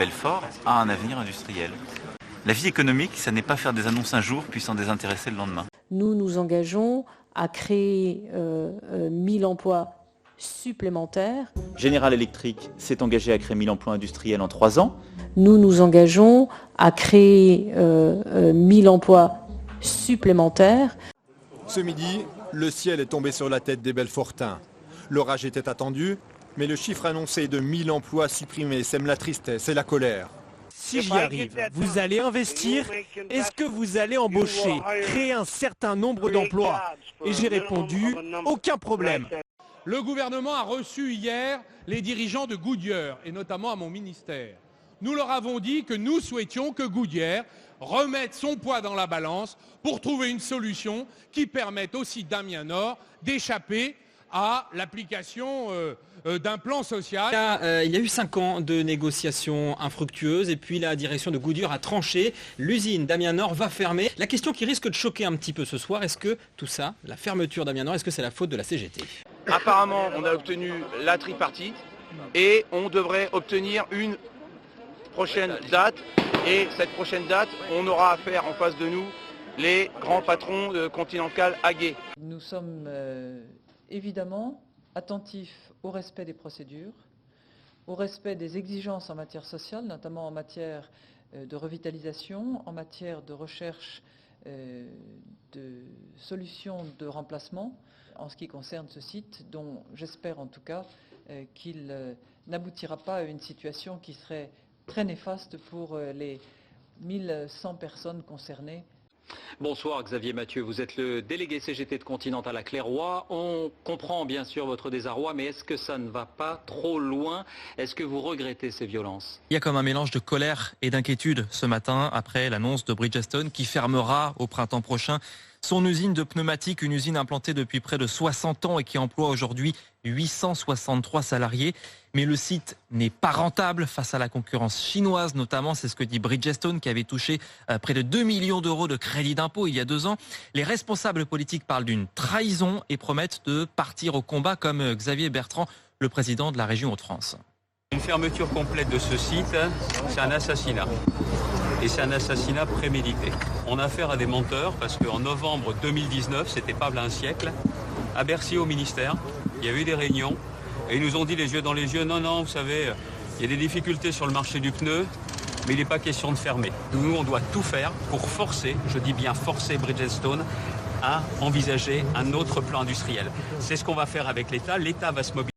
Belfort a un avenir industriel. La vie économique, ça n'est pas faire des annonces un jour puis s'en désintéresser le lendemain. Nous nous engageons à créer 1000 emplois supplémentaires. General Electric s'est engagé à créer 1000 emplois industriels en 3 ans. Nous nous engageons à créer 1000 emplois supplémentaires. Ce midi, le ciel est tombé sur la tête des Belfortins. L'orage était attendu, mais le chiffre annoncé de 1000 emplois supprimés sème la tristesse et la colère. Si j'y arrive, vous allez investir? Est-ce que vous allez embaucher, créer un certain nombre d'emplois? Et j'ai répondu, aucun problème. Le gouvernement a reçu hier les dirigeants de Goodyear, et notamment à mon ministère. Nous leur avons dit que nous souhaitions que Goodyear remette son poids dans la balance pour trouver une solution qui permette aussi d'Amiens Nord d'échapper à l'application d'un plan social. Il y a eu 5 ans de négociations infructueuses et puis la direction de Goodyear a tranché. L'usine d'Amiens Nord va fermer. La question qui risque de choquer un petit peu ce soir, est-ce que tout ça, la fermeture d'Amiens Nord, est-ce que c'est la faute de la CGT? Apparemment, on a obtenu la tripartite et on devrait obtenir une prochaine date. Et cette prochaine date, on aura affaire en face de nous les grands patrons de Continental AG. Nous sommes évidemment attentifs au respect des procédures, au respect des exigences en matière sociale, notamment en matière de revitalisation, en matière de recherche de solutions de remplacement en ce qui concerne ce site, dont j'espère en tout cas qu'il n'aboutira pas à une situation qui serait très néfaste pour les 1100 personnes concernées. Bonsoir Xavier Mathieu, vous êtes le délégué CGT de Continental à Clairoy. On comprend bien sûr votre désarroi, mais est-ce que ça ne va pas trop loin? Est-ce que vous regrettez ces violences? Il y a comme un mélange de colère et d'inquiétude ce matin après l'annonce de Bridgestone qui fermera au printemps prochain son usine de pneumatiques, une usine implantée depuis près de 60 ans et qui emploie aujourd'hui 863 salariés. Mais le site n'est pas rentable face à la concurrence chinoise, notamment, c'est ce que dit Bridgestone, qui avait touché près de 2 millions d'euros de crédit d'impôt il y a 2 ans. Les responsables politiques parlent d'une trahison et promettent de partir au combat, comme Xavier Bertrand, le président de la région Hauts-de-France. Une fermeture complète de ce site, c'est un assassinat. Et c'est un assassinat prémédité. On a affaire à des menteurs parce qu'en novembre 2019, c'était pas là un siècle, à Bercy au ministère, il y a eu des réunions et ils nous ont dit les yeux dans les yeux, non, vous savez, il y a des difficultés sur le marché du pneu, mais il n'est pas question de fermer. Nous, on doit tout faire pour forcer, je dis bien forcer Bridgestone à envisager un autre plan industriel. C'est ce qu'on va faire avec l'État. L'État va se mobiliser.